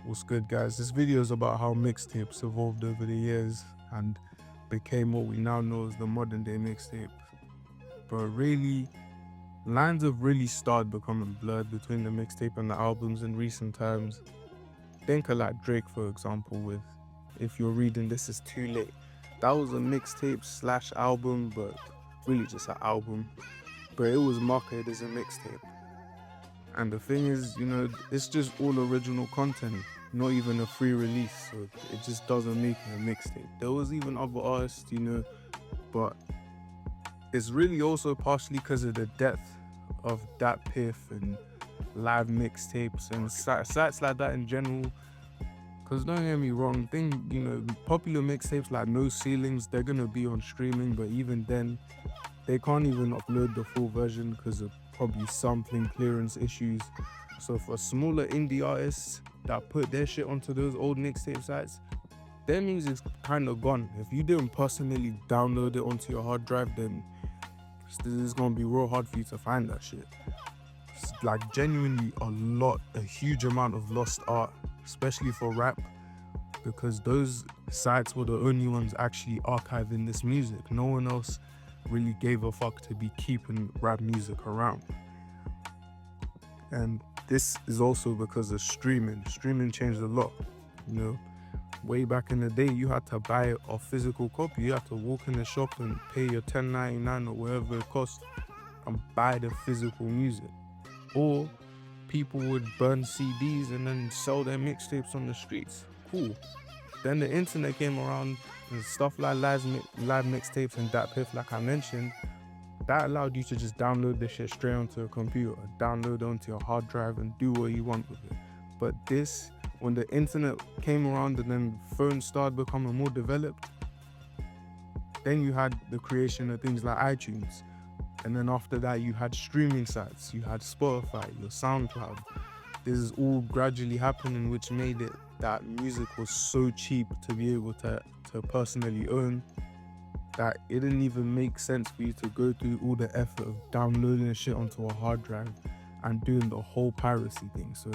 What's good, guys? This video is about how mixtapes evolved over the years and became what we now know as the modern day mixtape. But really, lines have really started becoming blurred between the mixtape and the albums in recent times. Think of like Drake, for example, with If You're Reading This Is Too Late. That was a mixtape slash album, but really just an album. But it was marketed as a mixtape. And the thing is, it's just all original content, not even a free release, so it just doesn't make it a mixtape. There was even other artists, but it's really also partially because of the depth of that Piff and live mixtapes and sites like that in general. Because don't get me wrong, popular mixtapes like No Ceilings, they're gonna be on streaming, but even then, they can't even upload the full version because of probably sampling clearance issues. So for smaller indie artists that put their shit onto those old mixtape sites, their music's kind of gone. If you didn't personally download it onto your hard drive, then it's gonna be real hard for you to find that shit. It's like genuinely a huge amount of lost art, especially for rap, because those sites were the only ones actually archiving this music. No one else really gave a fuck to be keeping rap music around. And this is also because of streaming. Streaming changed a lot. Way back in the day, you had to buy a physical copy. You had to walk in the shop and pay your $10.99 or whatever it cost and buy the physical music. Or people would burn CDs and then sell their mixtapes on the streets. Cool. Then the internet came around and stuff like live mixtapes and that Piff, like I mentioned, that allowed you to just download the shit straight onto a computer, download onto your hard drive and do what you want with it. But when the internet came around and then phones started becoming more developed, then you had the creation of things like iTunes. And then after that, you had streaming sites, you had Spotify, your SoundCloud. This is all gradually happening, which made it that music was so cheap to be able to personally own that it didn't even make sense for you to go through all the effort of downloading shit onto a hard drive and doing the whole piracy thing. So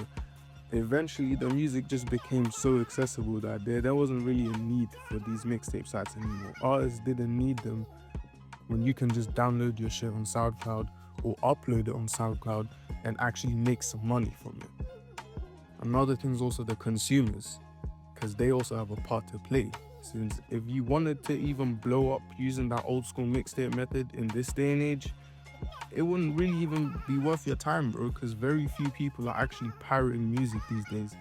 eventually the music just became so accessible that there wasn't really a need for these mixtape sites anymore. Artists didn't need them when you can just download your shit on SoundCloud or upload it on SoundCloud and actually make some money from it. Another thing is also the consumers, because they also have a part to play. Since if you wanted to even blow up using that old school mixtape method in this day and age, it wouldn't really even be worth your time, bro, because very few people are actually pirating music these days,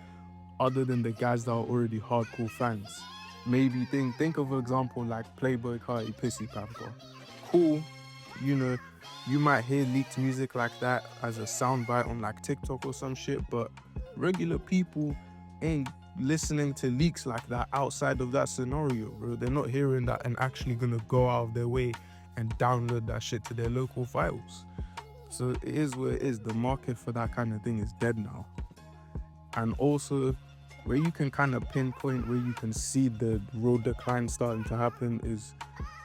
other than the guys that are already hardcore fans. Maybe think of an example like Playboy Carti, Pissy Pamper. Cool, you might hear leaked music like that as a soundbite on like TikTok or some shit, but regular people ain't listening to leaks like that outside of that scenario, bro. They're not hearing that and actually gonna go out of their way and download that shit to their local files. So it is what it is. The market for that kind of thing is dead now. And also, where you can kind of pinpoint where you can see the real decline starting to happen is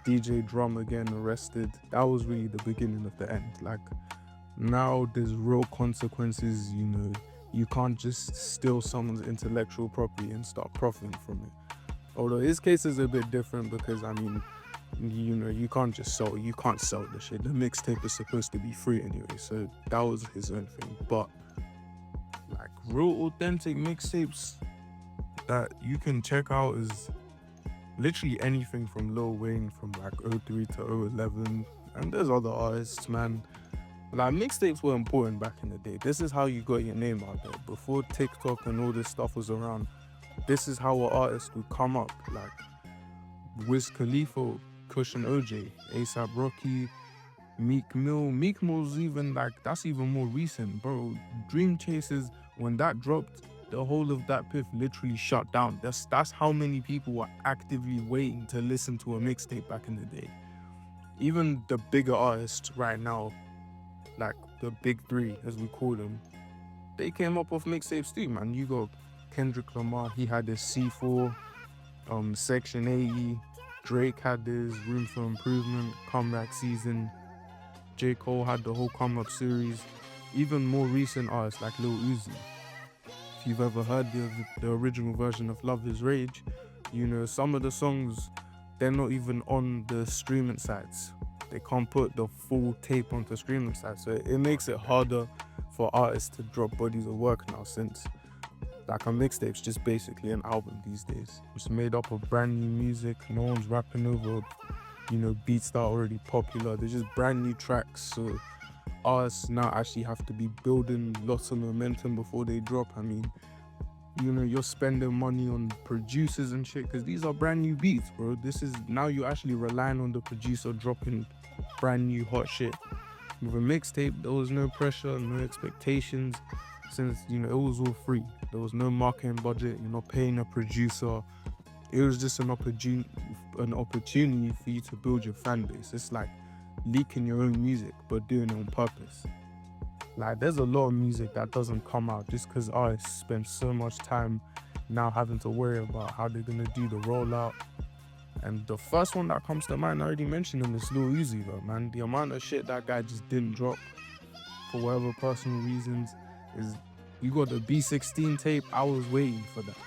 DJ Drama getting arrested. That was really the beginning of the end. Like, now there's real consequences. You can't just steal someone's intellectual property and start profiting from it. Although his case is a bit different because, you can't sell the shit. The mixtape is supposed to be free anyway, so that was his own thing. But like real authentic mixtapes that you can check out is literally anything from Lil Wayne from like 03 to 011, and there's other artists, man. Like, mixtapes were important back in the day. This is how you got your name out there. Before TikTok and all this stuff was around, this is how an artist would come up. Like Wiz Khalifa, Cushion OJ, A$AP Rocky, Meek Mill. Meek Mill's even that's even more recent, bro. Dream Chasers, when that dropped, the whole of that Piff literally shut down. That's how many people were actively waiting to listen to a mixtape back in the day. Even the bigger artists right now, like the big three as we call them, they came up off mixtapes too, man. You got Kendrick Lamar, he had his C4, Section 80. Drake had his Room for Improvement, Comeback Season. J. Cole had the whole Come Up series. Even more recent artists like Lil Uzi. if you've ever heard the original version of Love Is Rage, you know, some of the songs, they're not even on the streaming sites. They can't put the full tape onto streaming sites. So it makes it harder for artists to drop bodies of work now, since like a mixtape's just basically an album these days. It's made up of brand new music. No one's rapping over, you know, beats that are already popular. They're just brand new tracks. So artists now actually have to be building lots of momentum before they drop. I mean, you know, you're spending money on producers and shit because these are brand new beats, bro. This is now you're actually relying on the producer dropping brand new hot shit. With a mixtape, there was no pressure, no expectations, since, you know, it was all free. There was no marketing budget. You're not paying a producer. It was just an opportunity for you to build your fan base. It's like leaking your own music, but doing it on purpose. Like, there's a lot of music that doesn't come out just because artists spend so much time now having to worry about how they're gonna do the rollout. And the first one that comes to mind, I already mentioned him, is Lil Uzi, though, man. The amount of shit that guy just didn't drop for whatever personal reasons is, you got the B16 tape, I was waiting for that.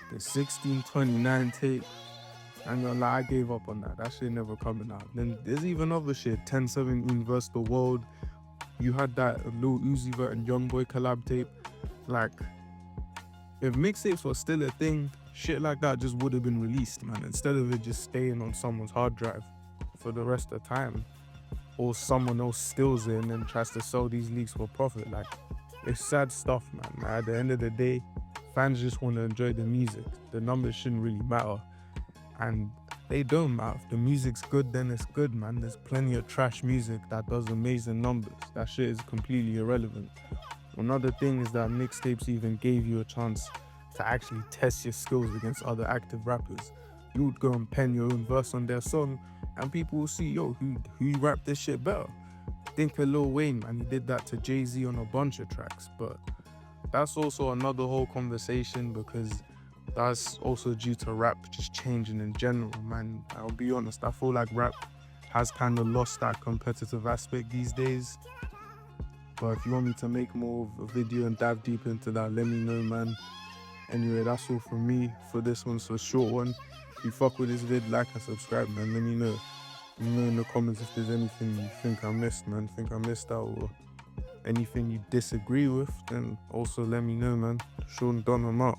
The 1629 tape, I'm gonna lie, I gave up on that. That shit never coming out. Then there's even other shit, 1017 vs. The World. You had that Lil Uzi Vert and Youngboy collab tape. Like, if mixtapes were still a thing, shit like that just would have been released, man. Instead of it just staying on someone's hard drive for the rest of the time, or someone else steals it and then tries to sell these leaks for profit. Like, it's sad stuff, man. At the end of the day, fans just want to enjoy the music. The numbers shouldn't really matter, and they don't matter. If the music's good, then it's good, man. There's plenty of trash music that does amazing numbers. That shit is completely irrelevant. Another thing is that mixtapes even gave you a chance to actually test your skills against other active rappers. You would go and pen your own verse on their song, and people will see, yo, who rapped this shit better? Think of Lil Wayne, man. He did that to Jay-Z on a bunch of tracks, but that's also another whole conversation, because that's also due to rap just changing in general, man. I'll be honest, I feel like rap has kind of lost that competitive aspect these days. But if you want me to make more of a video and dive deep into that, let me know, man. Anyway, that's all from me for this one. So a short one. If you fuck with this vid, like and subscribe, man. Let me know. Let me know in the comments if there's anything you think I missed, man. Think I missed out, or anything you disagree with, then also let me know, man. Sean Don, I'm out.